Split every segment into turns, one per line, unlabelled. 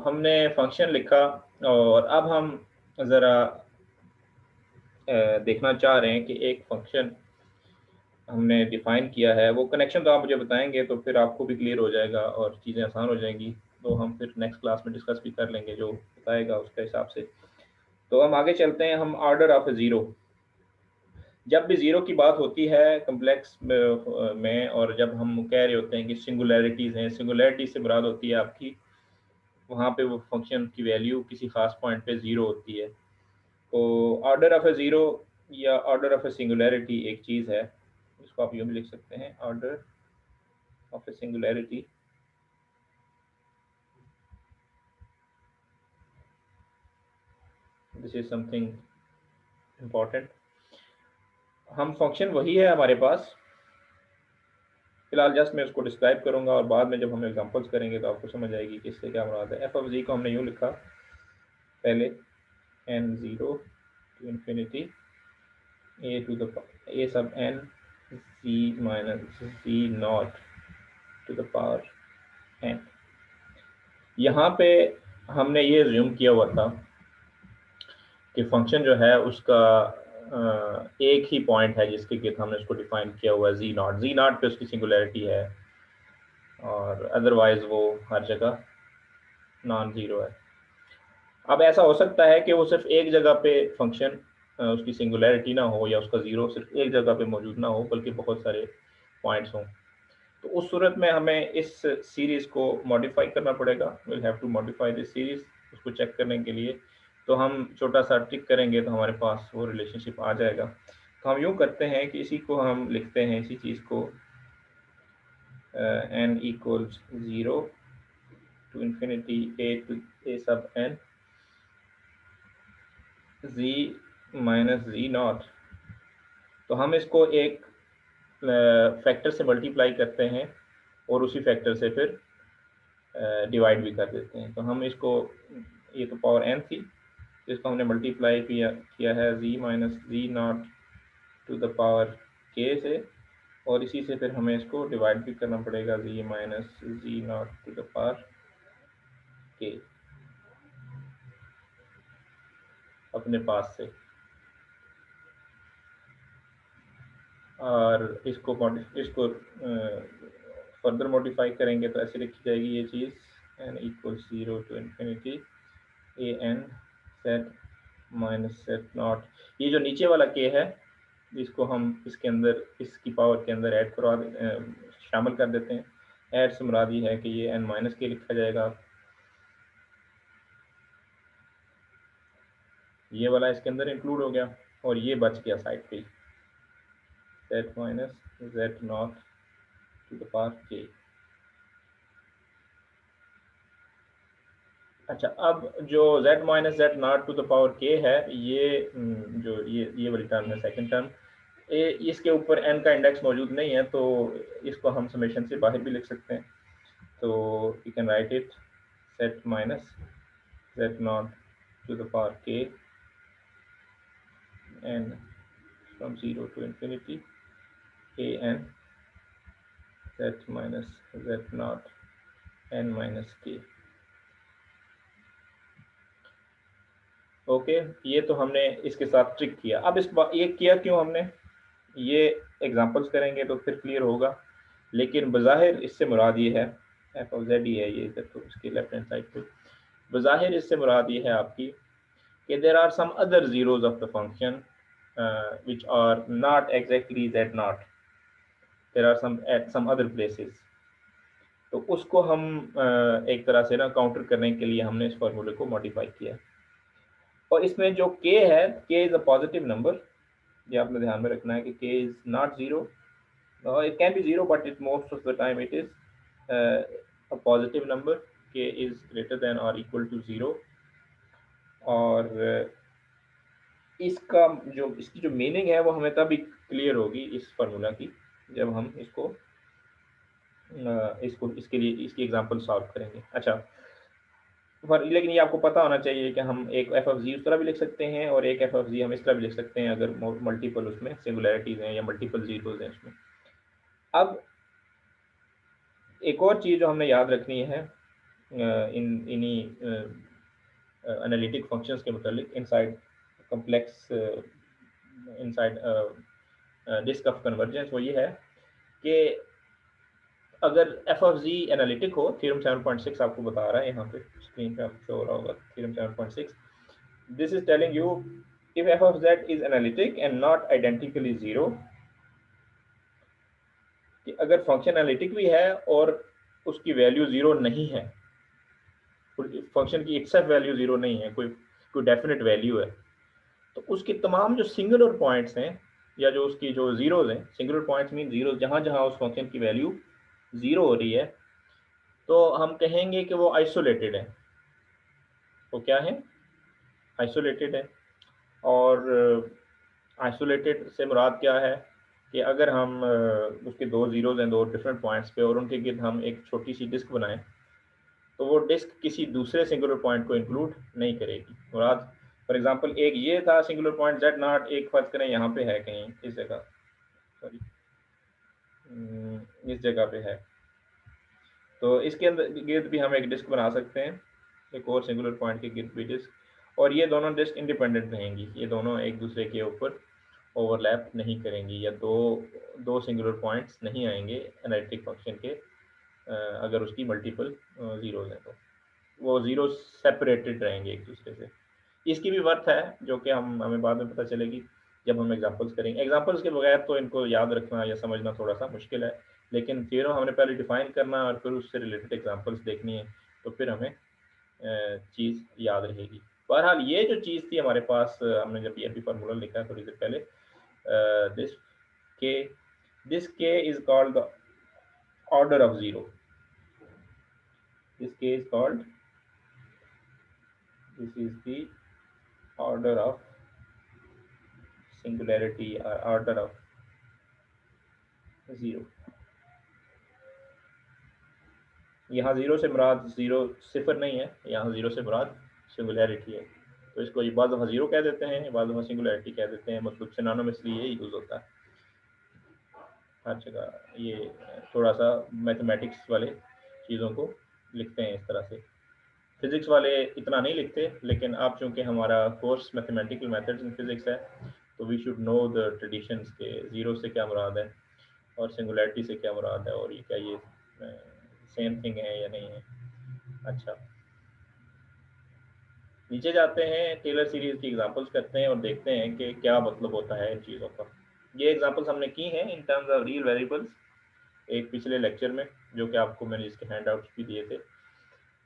हमने फंक्शन लिखा और अब हम ज़रा देखना चाह रहे हैं कि एक फंक्शन हमने डिफ़ाइन किया है, वो कनेक्शन तो आप मुझे बताएँगे तो फिर आपको भी क्लियर हो जाएगा और चीज़ें आसान हो जाएँगी। तो हम फिर नेक्स्ट क्लास में डिस्कस भी कर लेंगे, जो बताएगा उसके हिसाब से। तो हम आगे चलते हैं, हम ऑर्डर ऑफ़ 0। जब भी ज़ीरो की बात होती है कॉम्प्लेक्स में और जब हम कह रहे होते हैं कि सिंगुलैरिटीज़ हैं, सिंगुलैरिटी से मुराद होती है आपकी वहाँ पे वो फ़ंक्शन की वैल्यू किसी ख़ास पॉइंट पे 0 होती है। तो ऑर्डर ऑफ़ 0 या ऑर्डर ऑफ़ सिंगुलैरिटी एक चीज़ है, इसको आप यूँ भी लिख सकते हैं, order of singularity. This is something important. हम फ़ंक्शन वही है हमारे पास, फिलहाल जस्ट मैं उसको डिस्क्राइब करूँगा और बाद में जब हम एग्ज़ाम्पल्स करेंगे तो आपको समझ आएगी कि इससे क्या मुराद है। एफ ऑफ़ ज़ी को हमने यूँ लिखा पहले, n0 to infinity a to the a sub n z minus z naught to the power n। यहाँ पे हमने ये ज़्यूम किया हुआ था कि फंक्शन जो है उसका एक ही पॉइंट है जिसके गिर्द हमने उसको डिफाइन किया हुआ है जी नॉट पे उसकी सिंगुलैरिटी है और अदरवाइज वो हर जगह नॉन ज़ीरो है। अब ऐसा हो सकता है कि वो सिर्फ एक जगह पे फंक्शन उसकी सिंगुलैरिटी ना हो या उसका ज़ीरो सिर्फ एक जगह पे मौजूद ना हो बल्कि बहुत सारे पॉइंट्स हों। तो उस सूरत में हमें इस सीरीज़ को मॉडिफाई करना पड़ेगा। Will have to modify this series, उसको चेक करने के लिए। तो हम छोटा सा ट्रिक करेंगे तो हमारे पास वो रिलेशनशिप आ जाएगा। तो हम यूँ करते हैं कि इसी को हम लिखते हैं, इसी चीज़ को n equals 0 to infinity a sub n z minus z naught. तो हम इसको एक फैक्टर से मल्टीप्लाई करते हैं और उसी फैक्टर से फिर डिवाइड भी कर देते हैं। तो हम इसको, ये तो पावर n थी, इसको हमने मल्टीप्लाई किया है z minus z naught to the power k से और इसी से फिर हमें इसको डिवाइड भी करना पड़ेगा z minus z naught to the power k अपने पास से। और इसको फर्दर मॉडिफाई करेंगे तो ऐसे लिखी जाएगी ये चीज़ n equal 0 to infinity a n z minus z naught. ये जो नीचे वाला k है इसको हम इसके अंदर, इसकी पावर के अंदर ऐड करवा शामिल कर देते हैं। ऐड से मुराद ये है कि ये n माइनस के लिखा जाएगा, ये वाला इसके अंदर इंक्लूड हो गया और ये बच गया साइड पे, z minus z naught to the power k। अच्छा, अब जो z minus z naught to the power k है, ये जो ये वाली टर्म है, सेकंड टर्म, इसके ऊपर n का इंडेक्स मौजूद नहीं है तो इसको हम समेशन से बाहर भी लिख सकते हैं। तो you can write it z minus z naught to the power k n from 0 to infinity a n z minus z naught n minus k। Okay, ये तो हमने इसके साथ ट्रिक किया। अब ये किया क्यों हमने, ये एग्जांपल्स करेंगे तो फिर क्लियर होगा, लेकिन बज़ाहिर इससे मुराद ये है, एफ ऑफ जेड ही है ये इधर, तो इसकी लेफ्ट हैंड साइड पे बज़ाहिर इससे मुराद ये है आपकी कि there are some other zeros of the function which are not exactly z naught, there are some at some other places. तो उसको हम एक तरह से ना काउंटर करने के लिए हमने इस फार्मूले को मॉडिफाई किया। और इसमें जो k है, k is a positive number, ये आपने ध्यान में रखना है कि k is not zero. It can be 0 but it most of the time it is a positive number, k is greater than or equal to 0। और इसकी जो मीनिंग है वो हमें तभी क्लियर होगी इस फार्मूला की जब हम इसके लिए इसकी एग्जांपल सॉल्व करेंगे। अच्छा, लेकिन ये आपको पता होना चाहिए कि हम एक एफ ऑफ जी उस तरह भी लिख सकते हैं और एक एफ ऑफ जी हम इस तरह भी लिख सकते हैं अगर मल्टीपल उसमें सिंगुलैरिटीज हैं या मल्टीपल जीरोज हैं उसमें। अब एक और चीज़ जो हमने याद रखनी है इन इन्हीं एनालिटिक फंक्शंस के मतलब inside complex inside disc of convergence वो ये है कि अगर एफ ऑफ जी एनालिटिक हो, थ्योरम 7.6 आपको बता रहा है यहाँ पे स्क्रीन पे आपको शो हो रहा होगा theorem 7.6, this is telling you if f of z is analytic and not identically zero, कि अगर फंक्शन एनालिटिक भी है और उसकी वैल्यू जीरो नहीं है, फंक्शन की इट्सेल्फ वैल्यू जीरो नहीं है, कोई डेफिनेट वैल्यू है, तो उसके तमाम जो सिंगुलर पॉइंट्स हैं या जो उसकी जो जीरोज हैं, सिंगुलर पॉइंट्स मीन जीरो, जहां जहां उस फंक्शन की वैल्यू जीरो हो रही है, तो हम कहेंगे कि वो आइसोलेटेड है। वो क्या है? आइसोलेटेड है। और आइसोलेटेड से मुराद क्या है कि अगर हम उसके दो जीरोज हैं दो डिफरेंट पॉइंट्स पे और उनके गिर्द हम एक छोटी सी डिस्क बनाएं, तो वो डिस्क किसी दूसरे सिंगुलर पॉइंट को इंक्लूड नहीं करेगी। मुराद फॉर एग्जांपल एक ये था सिंगुलर पॉइंट z नॉट, एक फर्ज करें यहाँ पे है कहीं इस जगह, सॉरी इस जगह पे है, तो इसके अंदर गिर्द भी हम एक डिस्क बना सकते हैं, एक और सिंगुलर पॉइंट के गिर्द भी डिस्क, और ये दोनों डिस्क इंडिपेंडेंट रहेंगी, ये दोनों एक दूसरे के ऊपर ओवरलैप नहीं करेंगी, या दो दो सिंगुलर पॉइंट्स नहीं आएंगे एनालिटिक फंक्शन के अगर उसकी मल्टीपल जीरोज हैं, तो वो जीरो सेपरेटेड रहेंगे एक दूसरे से। इसकी भी वर्थ है जो कि हमें बाद में पता चलेगी जब हम एग्जांपल्स करेंगे। एग्जांपल्स के बगैर तो इनको याद रखना या समझना थोड़ा सा मुश्किल है, लेकिन थ्योरम हमने पहले डिफाइन करना और फिर उससे रिलेटेड एग्जांपल्स देखनी है, तो फिर हमें चीज़ याद रहेगी। बहरहाल ये जो चीज़ थी हमारे पास, हमने जब ये अभी फार्मूला लिखा है थोड़ी देर पहले, this k this k is called the order of zero, this k is called, this is the order of singularity or order of zero। यहाँ जीरो से मुराद जीरो सिफर नहीं है, यहाँ जीरो से मुराद सिंगुलैरिटी है, तो इसको ये बाद दफ़ा जीरो कह देते हैं, बाद दफ़ा सिंगुलैरिटी कह देते हैं, मतलब सिनोनिमस ये यूज़ होता है हर जगह। ये थोड़ा सा मैथमेटिक्स वाले चीज़ों को लिखते हैं इस तरह से, फिज़िक्स वाले इतना नहीं लिखते, लेकिन आप चूँकि हमारा course mathematical methods in physics है, तो we should know the traditions के ज़ीरो से क्या मुराद है और सिंगुलैरिटी से क्या मुराद है, और ये क्या ये सेम थिंग है या नहीं है। अच्छा, नीचे जाते हैं, टेलर सीरीज की एग्जांपल्स करते हैं और देखते हैं कि क्या मतलब होता है इन चीज़ों का। ये एग्जांपल्स हमने की हैं इन टर्म्स ऑफ रियल वेरिएबल्स एक पिछले लेक्चर में, जो कि आपको मैंने इसके हैंड आउट्स भी दिए थे,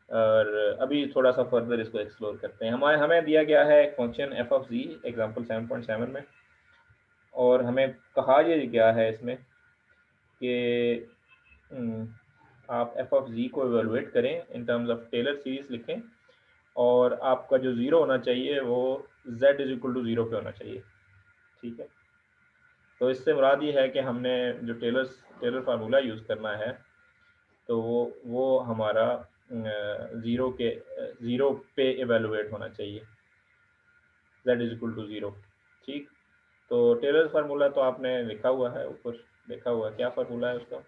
और अभी थोड़ा सा फर्दर इसको एक्सप्लोर करते हैं। हमें दिया गया है एक function f of z example 7.7 में, और हमें कहा ये गया है इसमें कि आप एफ ऑफ जी को एवेलुएट करें in terms of Taylor series लिखें, और आपका जो ज़ीरो होना चाहिए वो z is equal to zero पे होना चाहिए। ठीक है, तो इससे मुराद ये है कि हमने जो टेलर फार्मूला यूज़ करना है, तो वो हमारा ज़ीरो पे एवेलुएट होना चाहिए, z is equal to zero. ठीक, तो टेलर फार्मूला तो आपने लिखा हुआ है ऊपर, देखा हुआ है क्या फार्मूला है उसका,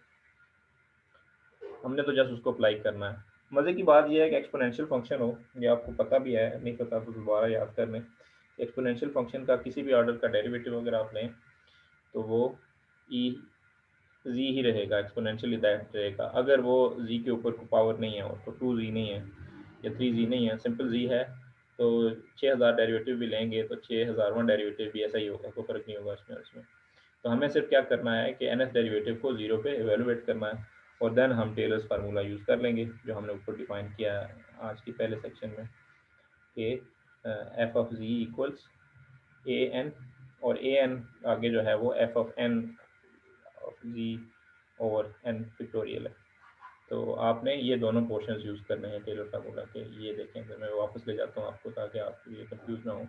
हमने तो जस्ट उसको अप्लाई करना है। मज़े की बात यह है कि एक्सपोनेंशियल फंक्शन हो, ये आपको पता भी है, नहीं पता तो दोबारा याद कर लें, एक्सपोनेंशियल फंक्शन का किसी भी ऑर्डर का डेरिवेटिव अगर आप लें तो वो ई जी ही रहेगा, एक्सपोनेंशियली दैट रहेगा। अगर वो जी के ऊपर को पावर नहीं है, तो टू जी नहीं है या थ्री जी नहीं है, सिंपल जी है, तो 6000 डेरिवेटिव भी लेंगे तो 6001 डेरिवेटिव भी ऐसा ही होगा, कोई फ़र्क नहीं होगा इसमें। तो हमें सिर्फ क्या करना है कि एन एस डेरिवेटिव को ज़ीरो पे एवेलुएट करना है, और देन हम टेलर्स फार्मूला यूज़ कर लेंगे जो हमने ऊपर डिफाइन किया है आज की पहले सेक्शन में, कि f of z equals a n, और ए एन आगे जो है वो f of n of z over n factorial है। तो आपने ये दोनों पोर्शंस यूज़ करने हैं टेलर फार्मूला के। ये देखें, फिर मैं वापस ले जाता हूँ आपको ताकि आप ये कंफ्यूज ना हो।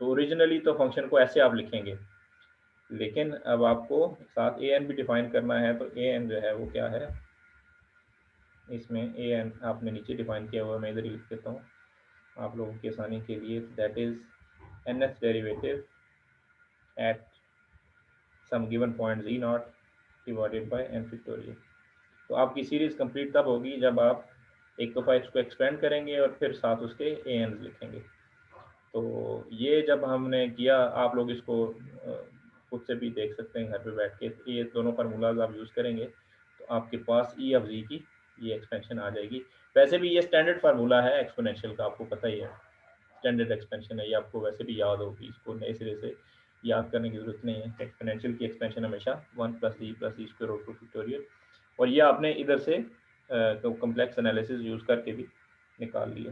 तो ओरिजिनली तो फंक्शन को ऐसे आप लिखेंगे, लेकिन अब आपको साथ ए एन भी डिफाइन करना है, तो ए एन जो है वो क्या है, इसमें ए एन आपने नीचे डिफाइन किया हुआ है, मैं इधर ही लिख देता हूँ आप लोगों की आसानी के लिए। That is nth derivative at some given point z naught divided by n factorial. तो आपकी सीरीज़ कंप्लीट तब होगी जब आप एक दफ़ा इसको एक्सपेंड करेंगे और फिर साथ उसके ए एन लिखेंगे। तो ये जब हमने किया, आप लोग इसको खुद से भी देख सकते हैं घर पे बैठ के, ये दोनों फार्मूलाज आप यूज़ करेंगे तो आपके पास ई ऑफ जी की ये एक्सपेंशन आ जाएगी। वैसे भी ये स्टैंडर्ड फार्मूला है एक्सपोनेंशियल का, आपको पता ही है, स्टैंडर्ड एक्सपेंशन है ये, आपको वैसे भी याद होगी, इसको नए सिरे से याद करने की ज़रूरत नहीं है। एक्सपोनेंशियल की एक्सपेंशन हमेशा 1 + e स्क्वायर रूट 2 फैक्टोरियल, और ये आपने इधर से कॉम्प्लेक्स एनालिसिस यूज़ करके भी निकाल लिया।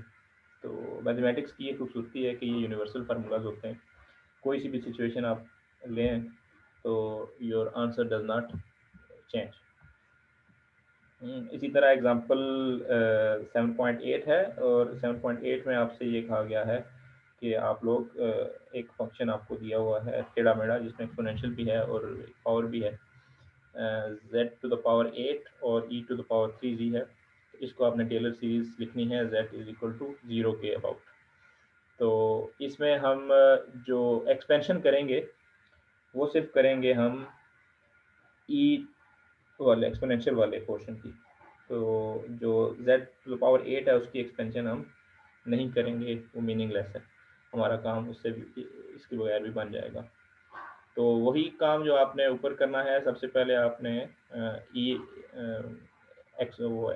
तो मैथमेटिक्स की ये खूबसूरती है कि ये यूनिवर्सल फार्मूलाज होते हैं, कोई सी भी सिचुएशन आप लें तो your answer does not change. इसी तरह एग्जांपल 7.8 है, और 7.8 में आपसे ये कहा गया है कि आप लोग एक फंक्शन आपको दिया हुआ है टेढ़ा मेढ़ा, जिसमें एक्सपोनेंशियल भी है और पावर भी है, z⁻8 और e⁻3z है। इसको आपने टेलर सीरीज लिखनी है z = 0 के अबाउट। तो इसमें हम जो एक्सपेंशन करेंगे वो सिर्फ करेंगे हम ई वाले एक्सपोनेंशियल वाले पोर्शन की। तो जो z⁸ है उसकी एक्सपेंशन हम नहीं करेंगे, वो मीनिंगलेस है, हमारा काम उससे भी इसके बगैर भी बन जाएगा। तो वही काम जो आपने ऊपर करना है, सबसे पहले आपने ई एक्स वो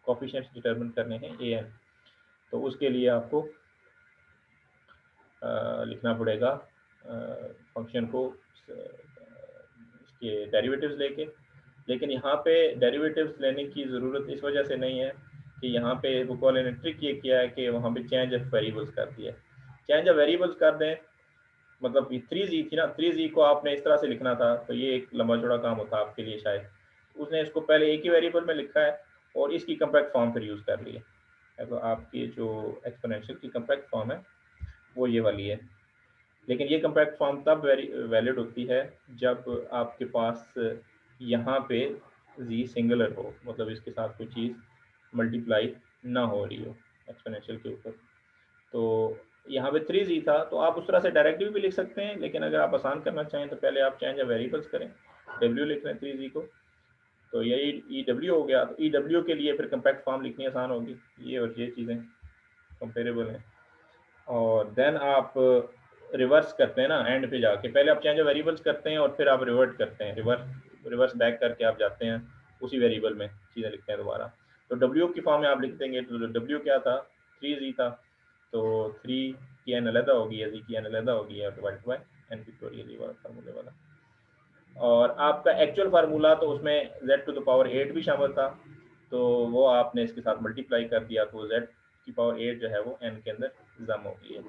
कोफिशिएंट्स डिटरमिन करने हैं ए एन। तो उसके लिए आपको लिखना पड़ेगा फंक्शन को इसके डेरिवेटिव्स लेके। लेकिन यहाँ पे डेरिवेटिव्स लेने की ज़रूरत इस वजह से नहीं है कि यहाँ पे बुकवाले ने ट्रिक ये किया है कि वहाँ पे चेंज ऑफ वेरिएबल्स कर दिया है। चेंज ऑफ वेरिएबल्स कर दें मतलब 3z थी ना, 3z को आपने इस तरह से लिखना था तो ये एक लंबा चौड़ा काम होता आपके लिए शायद। उसने इसको पहले एक ही वेरिएबल में लिखा है और इसकी कम्पैक्ट फॉर्म फिर यूज़ कर ली है। तो आपकी जो एक्सपोनेंशियल की कम्पैक्ट फॉर्म है वो ये वाली है। लेकिन ये कम्पैक्ट फॉर्म तब वैलिड होती है जब आपके पास यहाँ पे z सिंगुलर हो, मतलब इसके साथ कोई चीज़ मल्टीप्लाई ना हो रही हो एक्सपोनेंशियल के ऊपर। तो यहाँ पे 3z था तो आप उस तरह से डायरेक्टली भी लिख सकते हैं, लेकिन अगर आप आसान करना चाहें तो पहले आप चेंज वेरिएबल्स करें, w लिख लें 3z को, तो ये ई डब्ल्यू हो गया। तो ई डब्ल्यू के लिए फिर कम्पैक्ट फॉर्म लिखनी आसान होगी, ये और ये चीज़ें कंपेरेबल हैं। और देन आप रिवर्स करते हैं ना एंड पे जाके, पहले आप चेंज वेरिएबल्स करते हैं और फिर आप रिवर्ट करते हैं, रिवर्स बैक करके आप जाते हैं उसी वेरिएबल में चीज़ें लिखते हैं दोबारा। तो डब्ल्यू की फॉर्म में आप लिख देंगे, तो डब्ल्यू क्या था, 3z था, तो 3 की एन अलहदा होगी या z की एन अलहदा होगी, और डिवाइड बाय एन फैक्टोरियल वाला फार्मूले वाला। और आपका एक्चुअल फार्मूला तो उसमें z⁸ 8 भी शामिल था, तो वो आपने इसके साथ मल्टीप्लाई कर दिया तो z⁸ 8 जो है वो n के अंदर जम हो गई है।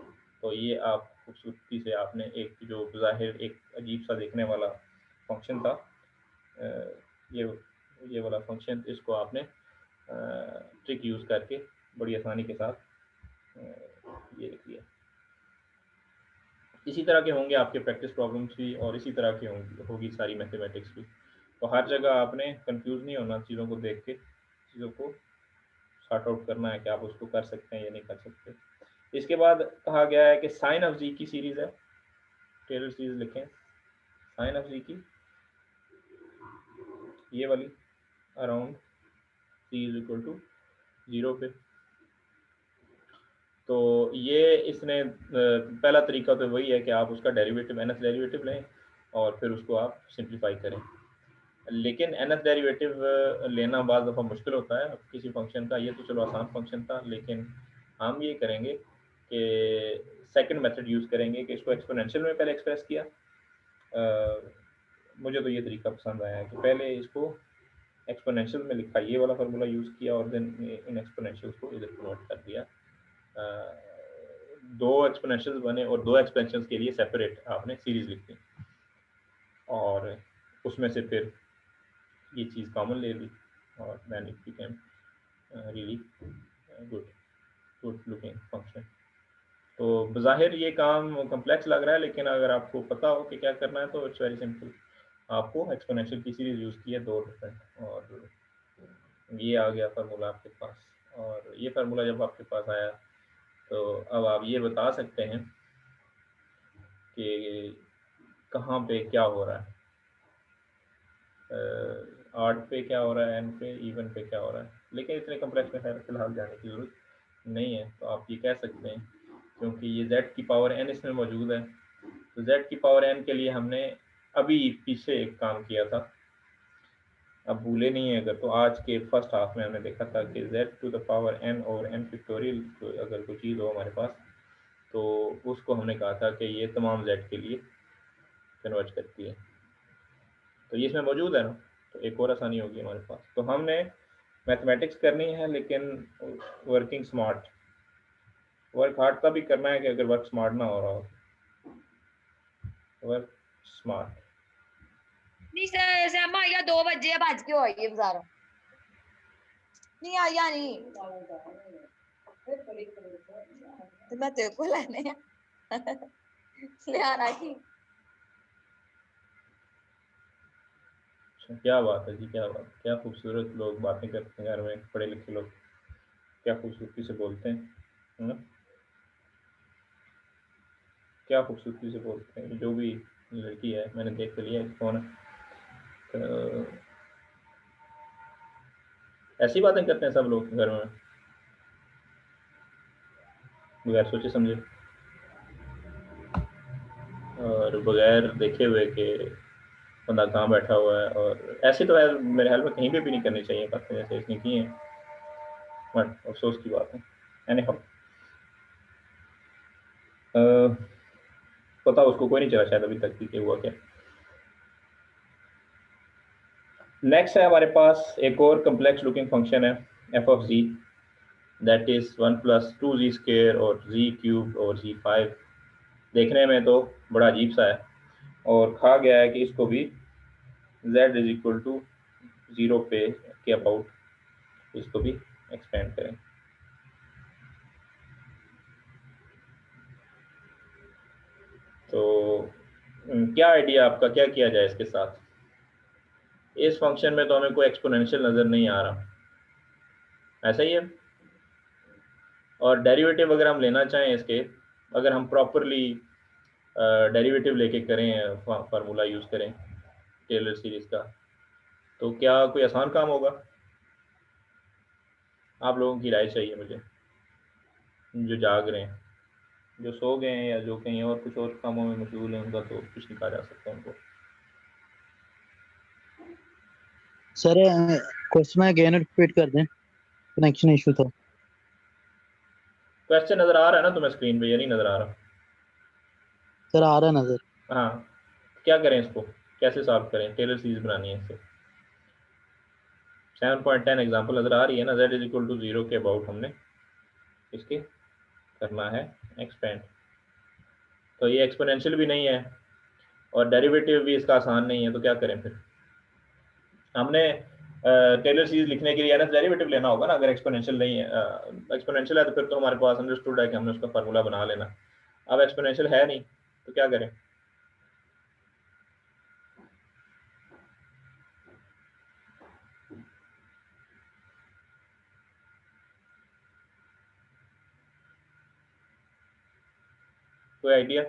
तो ये आप खूबसूरती से आपने एक जो ज़ाहिर एक अजीब सा देखने वाला फंक्शन था, ये वाला फंक्शन, इसको आपने ट्रिक यूज़ करके बड़ी आसानी के साथ ये लिख लिया। इसी तरह के होंगे आपके प्रैक्टिस प्रॉब्लम्स भी, और इसी तरह की होगी सारी मैथमेटिक्स भी। तो हर जगह आपने कंफ्यूज नहीं होना, चीज़ों को देख के चीज़ों को सॉर्ट आउट करना है कि आप उसको कर सकते हैं या नहीं कर सकते। इसके बाद कहा गया है कि साइन ऑफ जी की सीरीज़ है, टेलर सीरीज लिखें साइन ऑफ जी की, ये वाली अराउंड c = 0 पे। तो ये इसने पहला तरीका तो वही है कि आप उसका डेरिवेटिव nth डेरिवेटिव लें और फिर उसको आप सिंप्लीफाई करें। लेकिन nth डेरिवेटिव लेना बाज़ दफ़ा मुश्किल होता है किसी फंक्शन का, ये तो चलो आसान फंक्शन था, लेकिन हम ये करेंगे कि सेकंड मेथड यूज़ करेंगे कि इसको एक्सपोनेंशियल में पहले एक्सप्रेस किया। मुझे तो ये तरीका पसंद आया है कि पहले इसको एक्सपोनेंशियल में लिखा, ये वाला फार्मूला यूज़ किया, और देन इन एक्सपोनेंशियल्स को इधर कन्वर्ट कर दिया। दो एक्सपोनेंशियल्स बने और दो एक्सपेंशंस के लिए सेपरेट आपने सीरीज लिख दी, और उसमें से फिर ये चीज़ कॉमन ले ली, और then it became really good looking function. तो बज़ाहिर ये काम कम्प्लेक्स लग रहा है, लेकिन अगर आपको पता हो कि क्या करना है तो इट्स वेरी सिंपल। आपको एक्सपोनेंशियल की सीरीज यूज़ की है दो डिफरेंट, और ये आ गया फार्मूला आपके पास। और ये फार्मूला जब आपके पास आया तो अब आप ये बता सकते हैं कि कहाँ पे क्या हो रहा है, आर्ट पे क्या हो रहा है, एन पे, इवन पे क्या हो रहा है। लेकिन इतने कम्प्लेक्स में फिलहाल जाने की ज़रूरत नहीं है। तो आप ये कह सकते हैं क्योंकि ये z की पावर n इसमें मौजूद है, तो z की पावर n के लिए हमने अभी पीछे एक काम किया था, अब भूले नहीं है अगर, तो आज के फर्स्ट हाफ में हमने देखा था कि z to the power n और n फैक्टोरियल अगर कोई चीज़ हो हमारे पास, तो उसको हमने कहा था कि ये तमाम z के लिए कन्वर्ज करती है। तो ये इसमें मौजूद है ना, तो एक और आसानी होगी हमारे पास। तो हमने मैथमेटिक्स करनी है लेकिन वर्किंग स्मार्ट, वर्क हार्ड तभी करना है कि अगर वर्क स्मार्ट ना हो रहा हो, वर्क स्मार्ट।
नहीं श्यामा आइया 2 बजे भज के होई है बाजार नहीं आइया नहीं तो मैं तेरे को लेने ले आना की।
क्या बात है जी, क्या बात, क्या खूबसूरत लोग बातें करते हैं घर में, पढ़े लिखे लोग क्या खूबसूरती से बोलते हैं, है ना, क्या खूबसूरती से बोलते हैं। जो भी लड़की है मैंने देख तो लिया कौन है, तो ऐसी बातें करते हैं सब लोग घर में बगैर सोचे समझे और बगैर देखे हुए कि बंदा कहाँ बैठा हुआ है। और ऐसे तो यार मेरे ख्याल में कहीं पे भी नहीं करनी चाहिए बातें जैसे इसने की हैं, बट अफसोस की बात है। एनी पता उसको कोई नहीं चला शायद अभी तक कि हुआ क्या। नेक्स्ट है हमारे पास एक और कम्प्लेक्स लुकिंग फंक्शन है f of ji, that is 1 + 2z² और z³ और z5। देखने में तो बड़ा अजीब सा है और कहा गया है कि इसको भी z = 0 पे के अबाउट इसको भी एक्सपेंड करें। तो क्या आइडिया आपका, क्या किया जाए इसके साथ? इस फंक्शन में तो हमें कोई एक्सपोनेंशियल नज़र नहीं आ रहा, ऐसा ही है। और डेरिवेटिव अगर हम लेना चाहें इसके, अगर हम प्रॉपरली डेरिवेटिव लेके करें, फार्मूला यूज़ करें टेलर सीरीज़ का, तो क्या कोई आसान काम होगा? आप लोगों की राय चाहिए मुझे, जो जाग रहे हैं, जो सो गए हैं या जो कहीं और कुछ और कामों में मशगूल हैं, उनका तो कुछ नहीं कहा जा सकता उनको।
सर क्वेश्चन अगेन रिपीट कर दें, कनेक्शन इशू था।
क्वेश्चन नज़र आ रहा है ना तुम्हें स्क्रीन पे या नहीं नज़र आ रहा?
सर आ रहा नजर।
हाँ, क्या करें इसको, कैसे सॉल्व करें? टेलर सीरीज बनानी है इससे। 7.10 एग्जाम्पल नज़र आ रही है ना, z = 0 के अबाउट हमने इसके करना है एक्सपेंड। तो ये एक्सपोनेंशियल भी नहीं है और डेरिवेटिव भी इसका आसान नहीं है, तो क्या करें फिर? हमने टेलर सीरीज लिखने के लिए ना डेरिवेटिव लेना होगा ना, अगर एक्सपोनेंशियल नहीं है, एक्सपोनेंशियल है तो फिर तो हमारे पास अंडरस्टूड है कि हमने उसका फार्मूला बना लेना। अब एक्सपोनेंशियल है नहीं तो क्या करें? कोई आइडिया?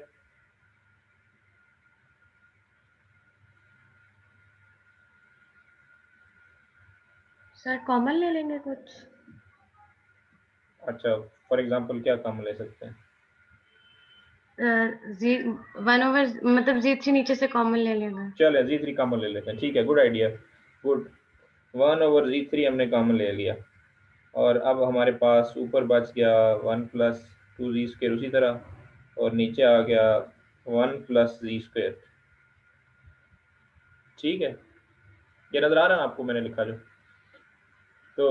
सर कॉमन ले लेंगे कुछ।
अच्छा, फॉर एग्जांपल क्या काम ले सकते हैं?
जी 1/, मतलब z3 नीचे से कॉमन ले लेंगे।
चलो z3 कॉमन ले लेते हैं, ठीक है, गुड आइडिया, गुड। 1/z3 हमने कॉमन ले लिया और अब हमारे पास ऊपर बच गया 1 + 2z² उसी तरह, और नीचे आ गया 1 + z²। ठीक है, ये नज़र आ रहा है आपको मैंने लिखा जो? तो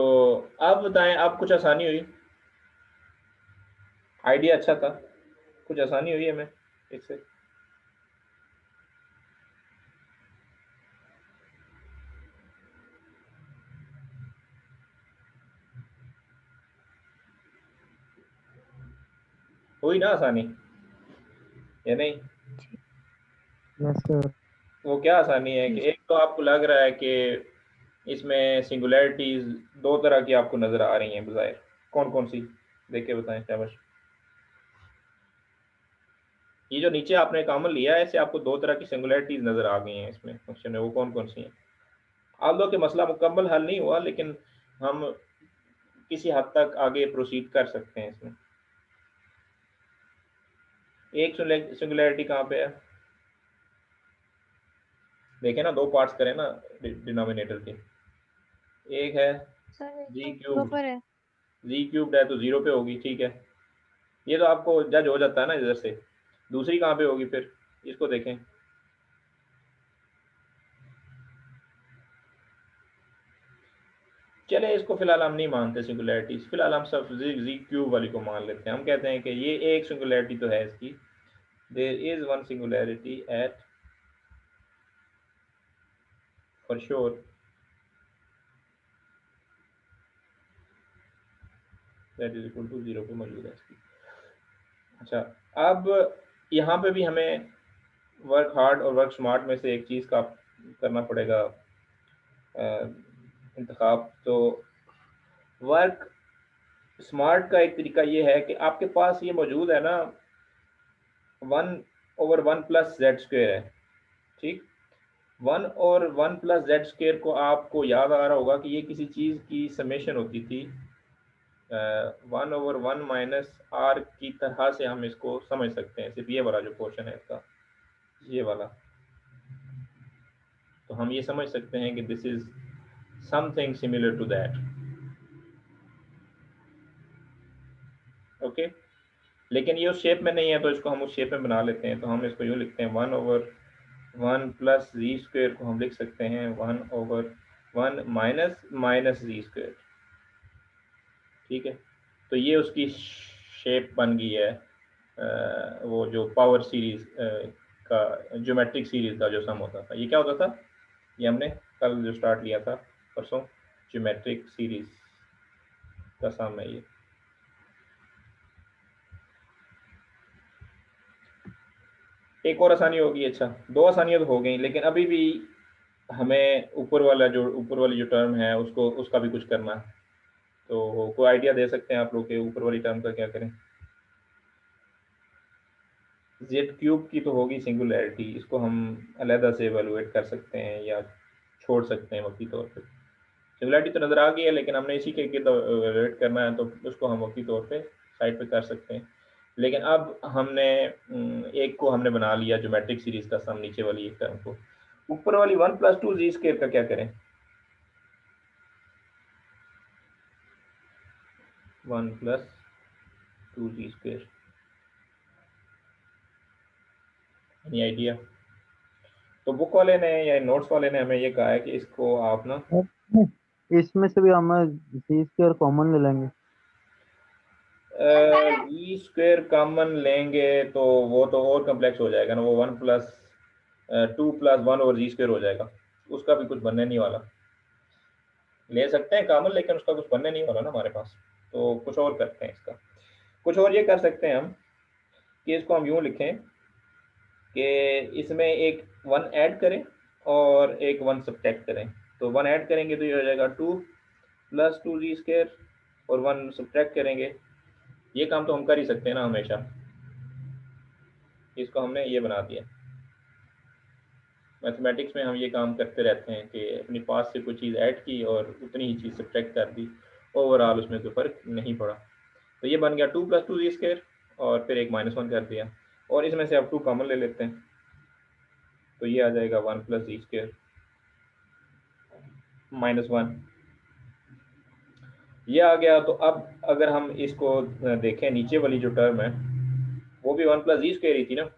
अब बताएं, अब कुछ आसानी हुई? आइडिया अच्छा था, कुछ आसानी हुई हमें इससे? हुई ना आसानी या नहीं? वो क्या आसानी है कि एक तो आपको लग रहा है कि इसमें सिंगुलैरिटीज दो तरह की आपको नज़र आ रही हैं बज़ाहिर, कौन कौन सी देख के बताएं शाबाश। ये जो नीचे आपने कॉमन लिया है इससे आपको दो तरह की सिंगुलैरिटीज नज़र आ गई हैं इसमें फंक्शन में, वो कौन कौन सी हैं? आप लोग के मसला मुकम्मल हल नहीं हुआ लेकिन हम किसी हद तक आगे प्रोसीड कर सकते हैं इसमें। एक सिंगुलैरिटी कहाँ पे है, देखें ना, दो पार्ट्स करें ना डिनोमिनेटर के। एक है
सर
जी
तो
क्यूब्ड,
पर है।
जी क्यूब्ड है तो 0 पे होगी, ठीक है, ये तो आपको जज हो जाता है ना इधर से। दूसरी कहाँ पे होगी फिर, इसको देखें। चले इसको फिलहाल हम नहीं मानते सिंगुलैरिटी, फिलहाल हम सब जी क्यूब वाली को मान लेते हैं। हम कहते हैं कि ये एक सिंगुलैरिटी तो है इसकी, there is one singularity at for sure that is equal to 0 पे मौजूद है इसकी। अच्छा, अब यहाँ पे भी हमें वर्क हार्ड और वर्क स्मार्ट में से एक चीज़ का करना पड़ेगा इंतखाब। तो वर्क स्मार्ट का एक तरीका ये है कि आपके पास ये मौजूद है ना 1/1 प्लस जेड स्क्वेयर है, ठीक। 1/1 प्लस जेड स्क्वेयर को आपको याद आ रहा होगा कि ये किसी चीज़ की समेशन होती थी 1/1 माइनस आर की तरह से हम इसको समझ सकते हैं, सिर्फ ये वाला जो पोर्शन है इसका, ये वाला। तो हम ये समझ सकते हैं कि this is something similar to that, okay. लेकिन ये उस शेप में नहीं है तो इसको हम उस शेप में बना लेते हैं। तो हम इसको यूँ लिखते हैं 1/1 प्लस जी स्क्वेयर को हम लिख सकते हैं 1/1 माइनस माइनस जी स्क्वेयर, ठीक है। तो ये उसकी शेप बन गई है वो जो पावर सीरीज का ज्योमेट्रिक सीरीज का जो सम होता था। ये क्या होता था, ये हमने कल जो स्टार्ट लिया था परसों, ज्योमेट्रिक सीरीज का सम है ये। एक और आसानी होगी, अच्छा दो आसानियां तो हो गई, लेकिन अभी भी हमें ऊपर वाली जो टर्म है उसको उसका भी कुछ करना है। तो कोई आइडिया दे सकते हैं आप लोग के ऊपर वाली टर्म का क्या करें। जेड क्यूब की तो होगी सिंगुलैरिटी, इसको हम अलहदा से एवेलुएट कर सकते हैं या छोड़ सकते हैं वक्ती तौर पे। सिंगुलैरिटी तो नज़र आ गई है, लेकिन हमने इसी के एवेलुएट करना है तो उसको हम वक्ती तौर पे साइड पे कर सकते हैं। लेकिन अब हमने एक को हमने बना लिया ज्योमेट्रिक सीरीज का सम, नीचे वाली एक टर्म को। ऊपर वाली 1+2 जी स्क्वायर का क्या करें, 1+2 जी स्क्वायर, एनी आइडिया। तो बुक वाले ने या नोट्स वाले ने हमें ये कहा है कि इसको आप ना
इसमें से भी हम जी स्क्वायर कॉमन ले लेंगे।
जी स्क्वायर कॉमन लेंगे तो वो तो और कम्प्लेक्स हो जाएगा ना, वो 1+2+1 और जी स्क्वायर हो जाएगा, उसका भी कुछ बनने नहीं वाला। ले सकते हैं कॉमन, लेकिन उसका कुछ बनने नहीं वाला ना हमारे पास। तो कुछ और करते हैं इसका, कुछ और ये कर सकते हैं हम कि इसको हम यूँ लिखें कि इसमें एक 1 ऐड करें और एक 1 सब्ट्रैक्ट करें। तो 1 ऐड करेंगे तो ये हो जाएगा 2+2 जी स्क्वायर, और 1 सब्ट्रैक्ट करेंगे। ये काम तो हम कर ही सकते हैं ना हमेशा, इसको हमने ये बना दिया। मैथमेटिक्स में हम ये काम करते रहते हैं कि अपनी पास से कोई चीज़ ऐड की और उतनी ही चीज़ सब्ट्रैक्ट कर दी, ओवरऑल उसमें कोई फ़र्क नहीं पड़ा। तो ये बन गया 2+2 जी स्क्वायर, और फिर एक -1 कर दिया, और इसमें से अब 2 कॉमन ले लेते हैं। तो ये आ जाएगा 1+जी स्क्वायर -1, ये आ गया। तो अब अगर हम इसको देखें, नीचे वाली जो टर्म है वो भी 1+जी स्क्वायर ही थी ना।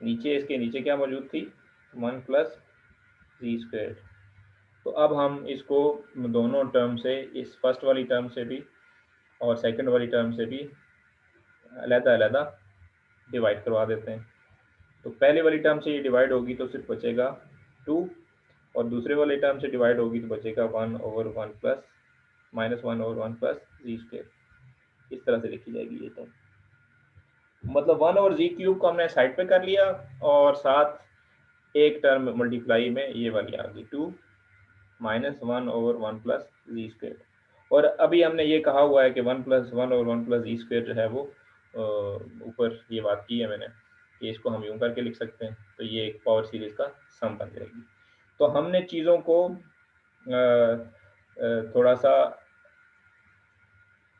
नीचे इसके नीचे क्या मौजूद थी, 1+जी स्क्वायर। तो अब हम इसको दोनों टर्म से, इस फर्स्ट वाली टर्म से भी और सेकंड वाली टर्म से भी अलग-अलग डिवाइड करवा देते हैं। तो पहले वाली टर्म से ये डिवाइड होगी तो सिर्फ बचेगा 2, और दूसरे वाले टर्म से डिवाइड होगी तो बचेगा 1/1 प्लस -1/1 प्लस जी स्क्वायर। इस तरह से लिखी जाएगी ये टर्म। मतलब 1 और जी क्यूब को हमने साइड पे कर लिया, और साथ एक टर्म मल्टीप्लाई में ये वाली आ गई 2 -1/1 प्लस जी स्क्वायर। और अभी हमने ये कहा हुआ है कि 1+1/1 प्लस जी स्क्वायर जो है वो ऊपर ये बात की है मैंने कि इसको हम यूं करके लिख सकते हैं। तो ये एक पावर सीरीज का सम बन जाएगी। तो हमने चीज़ों को थोड़ा सा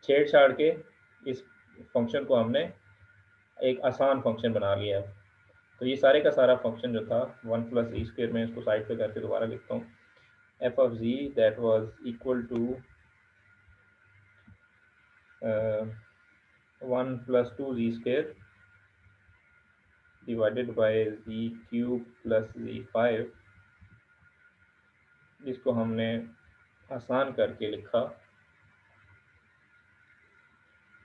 छेड़छाड़ के इस फंक्शन को हमने एक आसान फंक्शन बना लिया है। तो ये सारे का सारा फंक्शन जो था 1 प्लस ई स्क्वेयर में, इसको साइड पे करके दोबारा लिखता हूँ। F of ji that was equal to 1 plus 2 g square divided by g cube plus g 5, जिसको हमने आसान करके लिखा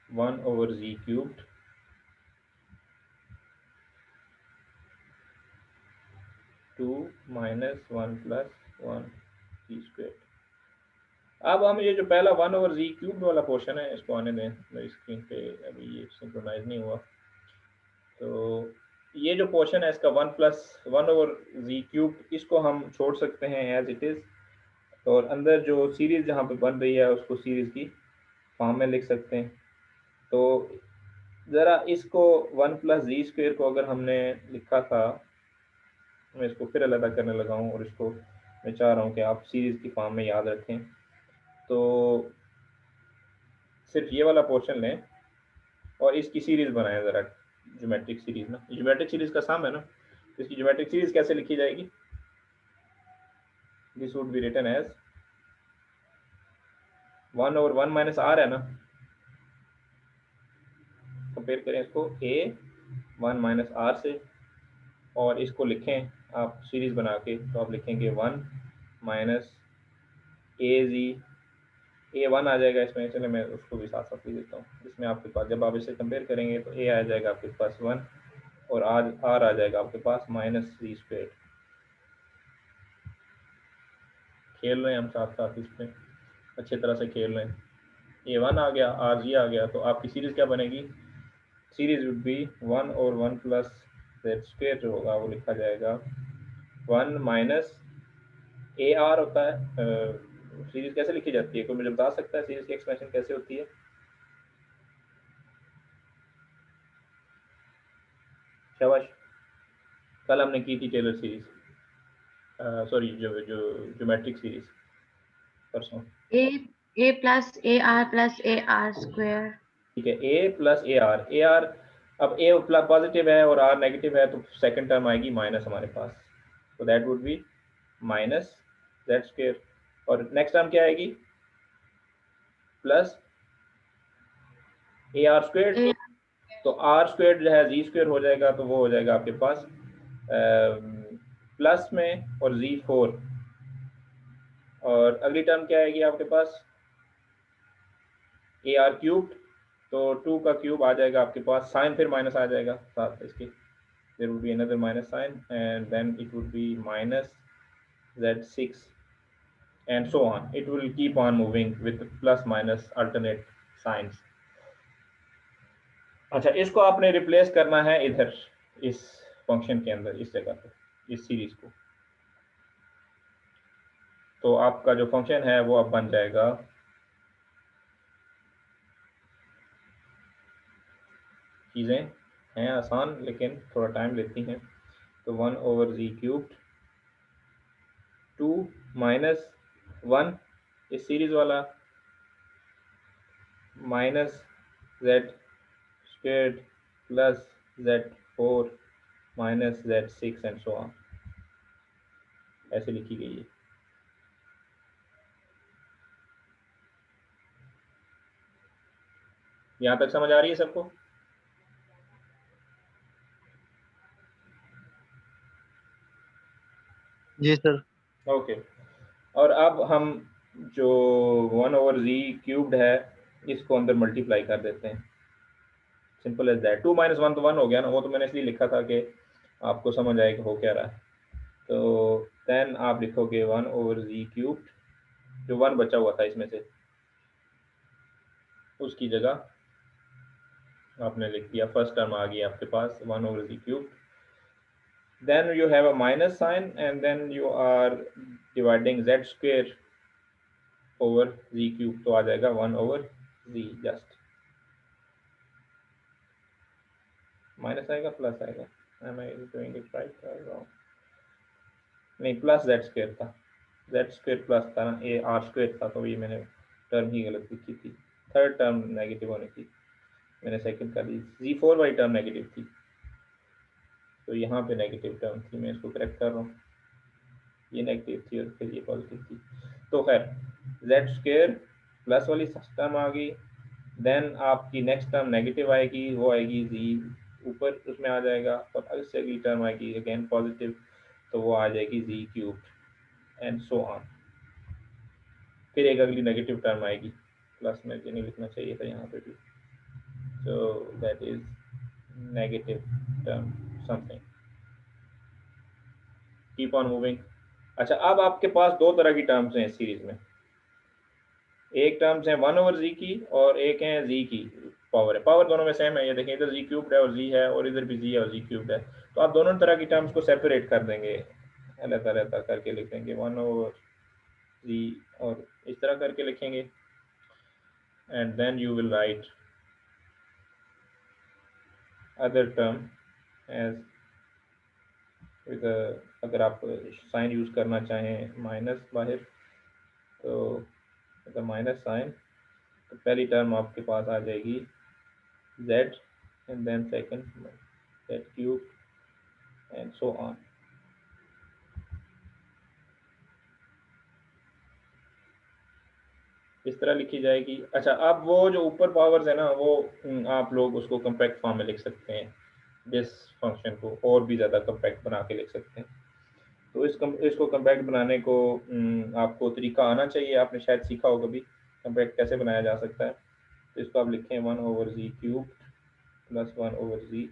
1 over g cubed two minus 1 plus 1 g square. अब हम ये जो पहला 1 ओवर जी क्यूब वाला पोर्शन है, इसको आने दें, मेरी स्क्रीन पे अभी ये सिंक्रोनाइज नहीं हुआ। तो ये जो पोर्शन है इसका 1 प्लस 1 ओवर जी क्यूब, इसको हम छोड़ सकते हैं एज इट इज़, और अंदर जो सीरीज़ जहाँ पे बन रही है उसको सीरीज़ की फॉर्म में लिख सकते हैं। तो ज़रा इसको 1 प्लस जी स्क्वेयर को अगर हमने लिखा था, मैं इसको फिर अलग करने लगा हूँ, और इसको मैं चाह रहा हूँ कि आप सीरीज़ की फॉर्म में याद रखें। तो सिर्फ ये वाला पोर्शन लें और इसकी सीरीज़ बनाएं ज़रा, ज्योमेट्रिक सीरीज़ ना, ज्योमेट्रिक सीरीज़ का सम है ना, तो इसकी ज्योमेट्रिक सीरीज़ कैसे लिखी जाएगी? This would be written as 1 over 1 minus r है ना, कंपेयर करें इसको a 1 माइनस आर से, और इसको लिखें आप सीरीज़ बना के, तो आप लिखेंगे 1 माइनस ए जी, ए 1 आ जाएगा इसमें, चले मैं उसको भी साथ साथ लिख देता हूँ। इसमें आपके पास जब आप इसे कंपेयर करेंगे तो a आ जाएगा आपके पास 1, और आर आ जाएगा आपके पास माइनस जी स्क्वेयर। खेल रहे हैं हम साथ साथ, इसमें अच्छे तरह से खेल रहे हैं। ए 1 आ गया, आर जी आ गया, तो आपकी सीरीज़ क्या बनेगी? सीरीज वुड बी 1 और 1 प्लस जेड स्क्वेयर जो होगा वो लिखा जाएगा 1 माइनस ए आर होता है। सीरीज कैसे लिखी जाती है, कोई मुझे बता सकता है सीरीज की एक्सप्रेशन कैसे होती है? शाबाश, कल हमने की थी टेलर सीरीज, सॉरी जो जो ज्योमेट्रिक सीरीज परसों।
A plus a r plus a r square.
ठीक है, ए प्लस ए आर, अब ए पॉजिटिव है और आर नेगेटिव है, तो सेकंड टर्म आएगी माइनस हमारे पास, तो that would be minus Z square. और नेक्स्ट टर्म क्या आएगी? प्लस ए आर स्क्वेयर, तो आर स्क्वेयर जो है जी स्क्वेयर हो जाएगा, तो वो हो जाएगा आपके पास प्लस में और जी 4, और अगली टर्म क्या आएगी आपके पास? ए आर क्यूब, तो 2 का क्यूब आ जाएगा आपके पास, साइन फिर माइनस आ जाएगा साथ इसके, there would be another minus sign, and then it would be minus z6 and so on. It will keep on moving with plus minus alternate signs. अच्छा, इसको आपने रिप्लेस करना है इधर इस फंक्शन के अंदर, इस जगह पे, इस सीरीज को, तो आपका जो फंक्शन है वो अब बन जाएगा, चीज़ें हैं आसान लेकिन थोड़ा टाइम लेती हैं। तो 1 ओवर जी क्यूब 2 माइनस 1 इस सीरीज वाला, minus Z squared plus z4 minus z6 and so on, ऐसे लिखी गई है। यहाँ तक समझ आ रही है सबको?
जी सर।
ओके, और अब हम जो 1 ओवर जी क्यूब्ड है इसको अंदर मल्टीप्लाई कर देते हैं, सिंपल एज दैट। 2 माइनस 1 तो 1 हो गया ना, वो तो मैंने इसलिए लिखा था कि आपको समझ आए कि हो क्या रहा है। तो देन आप लिखोगे 1 ओवर जी क्यूब्ड, जो 1 बचा हुआ था इसमें से उसकी जगह आपने लिख दिया, फर्स्ट टर्म आ गई आपके पास 1 over z cube, then you have a minus sign and then you are dividing z square over z cube, तो आ जाएगा 1 over z, जस्ट माइनस आएगा प्लस आएगा, am I doing it right or wrong? नहीं, plus z square था, Z square plus था ना, ये are square था, तो ये मैंने टर्म ही गलत लिखी थी, थर्ड टर्म नेगेटिव होनी थी, मैंने सेकंड कर दी, Z4 वाली टर्म नेगेटिव थी, तो यहाँ पे नेगेटिव टर्म थी, मैं इसको करेक्ट कर रहा हूँ, ये नेगेटिव थी और फिर ये पॉजिटिव थी। तो खैर जेड स्क्वायर प्लस वाली टर्म आ गई, देन आपकी नेक्स्ट टर्म नेगेटिव आएगी, वो आएगी जी ऊपर उसमें आ जाएगा, और अगर से अगली टर्म आएगी अगेन पॉजिटिव, तो वो आ जाएगी जी क्यूब एंड सो ऑन। फिर एक अगली नेगेटिव टर्म आएगी, प्लस में नहीं लिखना चाहिए था यहाँ पे भी, so that is negative term something, keep on moving। अच्छा, अब आपके पास दो तरह की टर्म्स हैं सीरीज में, एक टर्म्स है 1/z की और एक है z की पावर है, पावर दोनों में सेम है, ये देखें इधर z क्यूब्ड है और z है, और इधर भी z है और z क्यूब्ड है, तो आप दोनों तरह की टर्म्स को सेपरेट कर देंगे, अलग अलग करके लिख देंगे 1/z और इस तरह करके लिखेंगे, and then you will write other term as with, अगर आप साइन यूज़ करना चाहें माइनस बाहर, तो अगर माइनस साइन, तो पहली टर्म आपके पास आ जाएगी z and then second z cube and so on. इस तरह लिखी जाएगी। अच्छा, अब वो जो ऊपर पावर्स है ना, वो आप लोग उसको कम्पैक्ट फॉर्म में लिख सकते हैं, दिस फंक्शन को और भी ज़्यादा कम्पैक्ट बना के लिख सकते हैं। तो इसको कम्पैक्ट बनाने को आपको तरीका आना चाहिए, आपने शायद सीखा हो कभी कम्पैक्ट कैसे बनाया जा सकता है। तो इसको आप लिखें 1/z cube plus 1/z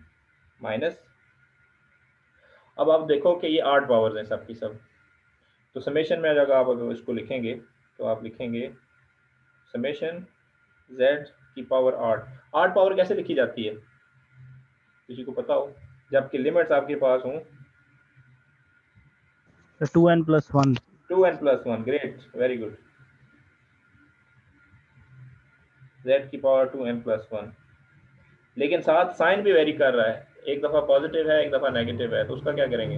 minus, अब आप देखो कि ये 8 पावर्स हैं सब की सब, तो समेशन में जब आप अगर इसको लिखेंगे तो आप लिखेंगे समेशन z की पावर 8 पावर कैसे लिखी जाती है, किसी को पता हो, जबकि लिमिट्स आपके पास हों
2n plus 1।
2n plus 1, great, very good, z की पावर 2n plus 1, लेकिन साथ साइन भी वेरी कर रहा है, एक दफ़ा पॉजिटिव है एक दफ़ा नेगेटिव है, तो उसका क्या करेंगे?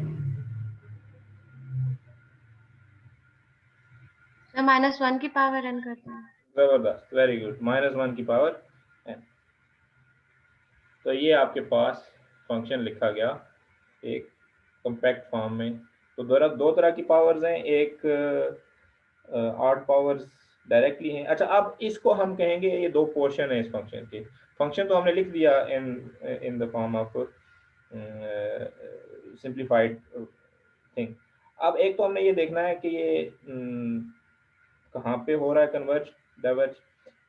सर -1 की पावर n करते हैं।
ज़बरदस्त, वेरी गुड, -1 की पावर n। तो ये आपके पास फंक्शन लिखा गया एक कम्पैक्ट फॉर्म में। तो दो तरह की पावर्स हैं, एक 8 पावर्स डायरेक्टली हैं। अच्छा, अब इसको हम कहेंगे ये दो पोर्शन है इस फंक्शन के, फंक्शन तो हमने लिख दिया in the form of simplified thing. अब एक तो हमने ये देखना है कि ये कहाँ पे हो रहा है कन्वर्ज डाइवर्ज,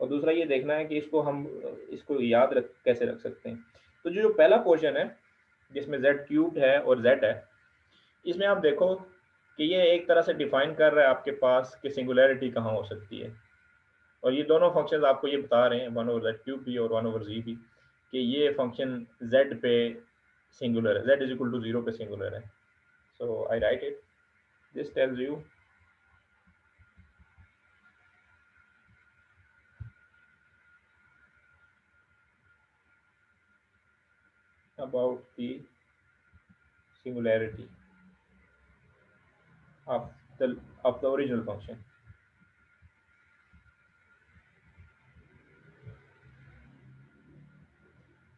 और दूसरा ये देखना है कि इसको याद कैसे रख सकते हैं। तो जो पहला पोर्शन है जिसमें z क्यूब्ड है और z है, इसमें आप देखो कि ये एक तरह से डिफाइन कर रहा है आपके पास कि सिंगुलैरिटी कहाँ हो सकती है, और ये दोनों फंक्शंस आपको ये बता रहे हैं 1/z क्यूब भी और 1/z भी, कि ये फंक्शन z पे सिंगुलर है, z इज इक्वल टू 0 पे सिंगुलर है। So I write it, this tells you about the singularity of the original function।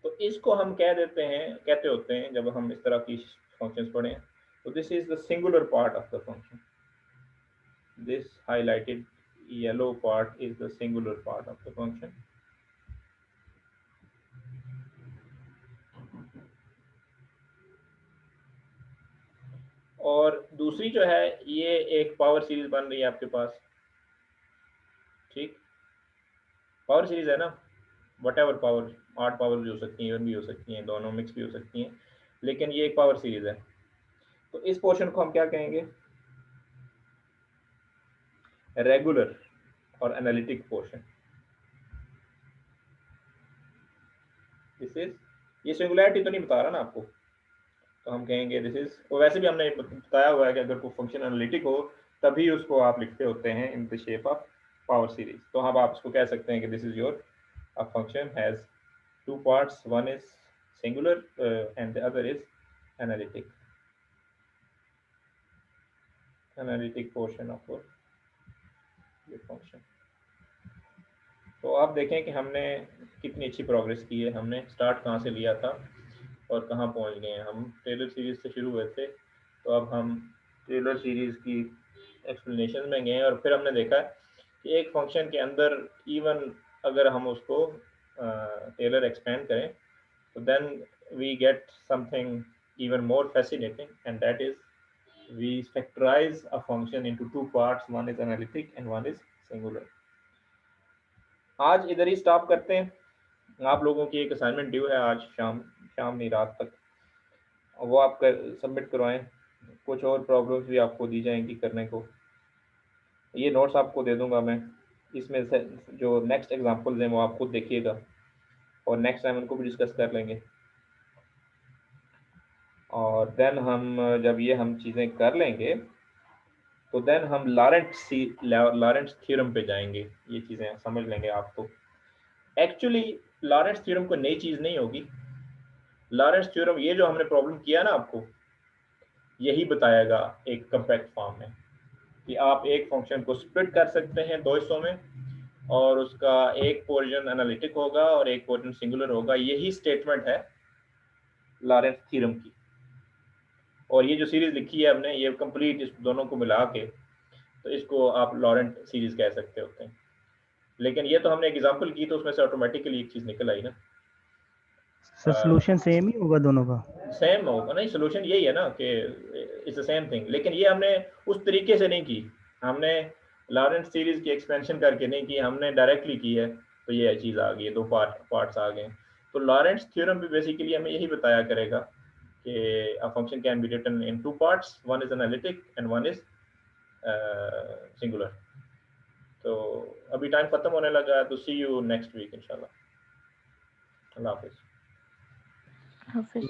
तो इसको हम कहते होते हैं जब हम इस तरह की फंक्शंस पढ़ें, तो this is the singular part of the function, this highlighted yellow part is the singular part of the function. और दूसरी जो है, ये एक पावर सीरीज बन रही है आपके पास, ठीक, पावर सीरीज है ना, वट एवर पावर, 8 पावर भी हो सकती हैं, इवन भी हो सकती हैं, दोनों मिक्स भी हो सकती हैं, लेकिन ये एक पावर सीरीज है। तो इस पोर्शन को हम क्या कहेंगे? रेगुलर और एनालिटिक पोर्शन। दिस इज, ये सिंगुलैरिटी तो नहीं बता रहा ना आपको, तो हम कहेंगे दिस इज, और वैसे भी हमने बताया हुआ है कि अगर कोई फंक्शन एनालिटिक हो तभी उसको आप लिखते होते हैं in the shape of power series. तो हम आप इसको कह सकते हैं कि this is your a function has 2 parts, one is singular and the other is analytic. Analytic portion of ये फंक्शन। तो आप देखें कि हमने कितनी अच्छी प्रोग्रेस की है। हमने स्टार्ट कहाँ से लिया था और कहाँ पहुँच गए हैं। हम टेलर सीरीज़ से शुरू हुए थे, तो अब हम टेलर सीरीज़ की एक्सप्लेनेशन में गए और फिर हमने देखा कि एक फंक्शन के अंदर इवन अगर हम उसको टेलर एक्सपेंड करें तो then we get something even more fascinating, and that is we factorize a function into two parts, one is analytic and one is singular. आज इधर ही स्टॉप करते हैं। आप लोगों की एक असाइनमेंट ड्यू है आज शाम नहीं रात तक, वो आप सबमिट करवाएं। कुछ और प्रॉब्लम्स भी आपको दी जाएंगी करने को। ये नोट्स आपको दे दूंगा मैं, इसमें से जो नेक्स्ट एग्जांपल्स हैं वो आप खुद देखिएगा और नेक्स्ट टाइम उनको भी डिस्कस कर लेंगे। और देन हम जब ये हम चीज़ें कर लेंगे तो देन हम लॉरेंट्स थ्योरम पे जाएंगे। ये चीज़ें समझ लेंगे आप। तो एक्चुअली लॉरेंट्स थ्योरम कोई नई चीज़ नहीं होगी। लॉरेंट्स थ्योरम ये जो हमने प्रॉब्लम किया ना, आपको यही बताएगा एक कम्पैक्ट फॉर्म में कि आप एक फंक्शन को स्प्लिट कर सकते हैं दो हिस्सों में और उसका एक पोर्शन एनालिटिक होगा और एक पोर्शन सिंगुलर होगा। यही स्टेटमेंट है लॉरेंट्स थ्योरम की। और ये जो सीरीज लिखी है हमने, ये कंप्लीट इस दोनों को मिला के, तो इसको आप लॉरेंट सीरीज कह सकते होते हैं। लेकिन ये तो हमने एक एग्जांपल की तो उसमें से ऑटोमेटिकली एक चीज निकल आई ना।
सर सोल्यूशन सेम ही होगा दोनों का?
सेम होगा नहीं, सोल्यूशन यही है ना कि इट्स द सेम थिंग। लेकिन ये हमने उस तरीके से नहीं की। हमने लॉरेंट सीरीज की एक्सपेंशन करके नहीं की, हमने डायरेक्टली की है। तो ये चीज़ आ गई, दो पार्ट्स आ गए। तो लॉरेंट्स थ्योरम भी बेसिकली हमें यही बताया करेगा कि a function can be written in two parts, one is analytic and one is singular. तो अभी टाइम खत्म होने लगा है, तो सी यू नेक्स्ट वीक इंशाल्लाह। अल्लाह हाफिज़।
हाफिज।